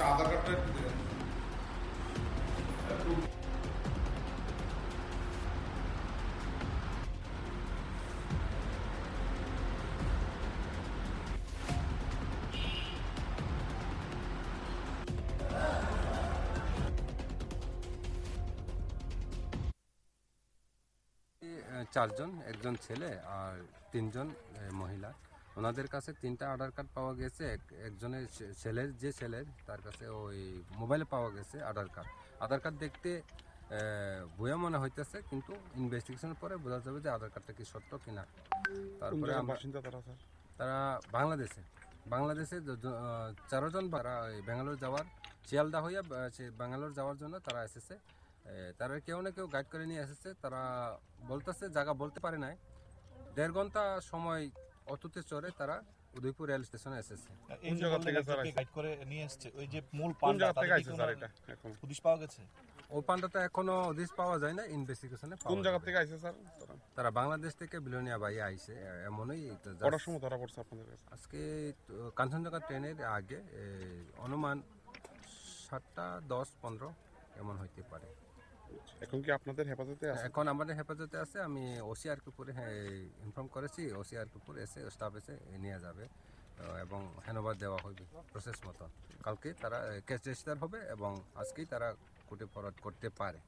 আধার কার্ডটা চারজন, একজন ছেলে আর তিনজন মহিলা। ওনাদের কাছে তিনটা আধার কার্ড পাওয়া গেছে। একজনের ছেলের তার কাছে ওই মোবাইলে পাওয়া গেছে আধার কার্ড দেখতে বইয়া মনে হইতেছে, কিন্তু ইনভেস্টিগেশনের পরে বোঝা যাবে যে আধার কার্ডটা কি সত্য কিনা। তারপরে তারা বাংলাদেশে চারজন ব্যাঙ্গালোর যাওয়ার, শিয়ালদা হইয়া ব্যাঙ্গালোর যাওয়ার জন্য তারা এসেছে। তারা কেউ না কেউ গাইড করে নিয়ে এসেছে। তারা বলতেছে, জায়গা বলতে পারে নাই, 1.5 ঘন্টা সময় অটোতে চড়ে তারা উদয়পুর রেল স্টেশনে এসেছে। এই যে গাইড করে নিয়ে এসেছে, ওই যে মূল পান্ডা পুলিশ পাওয়া গেছে। ওই পান্ডাটা এখনো হদিস পাওয়া যায় না, ইনভেস্টিগেশনে। কোন জায়গা থেকে আইছে স্যার? তারা বাংলাদেশ থেকে বিলোনিয়া বাইয়ে আইছে। এমনই কটার সময় ধরা পড়ছে আপনাদের কাছে? আজকে কাঞ্চনজঙ্ঘা ট্রেনের আগে, অনুমান 7টা 10-15 এমন হইতে পারে। এখন কি আপনাদের হেফাজতে আছে? এখন আমাদের হেফাজতে আছে। আমি ওসিআরকে ইনফর্ম করেছি। ওসিআরকে এসে স্টাফ এসে নিয়ে যাবে এবং হ্যান্ডওভার দেওয়া হবে প্রসেস মতো। কালকে তারা কেস রেজিস্টার হবে এবং আজকেই তারা কোর্টে ফরওয়ার্ড করতে পারে।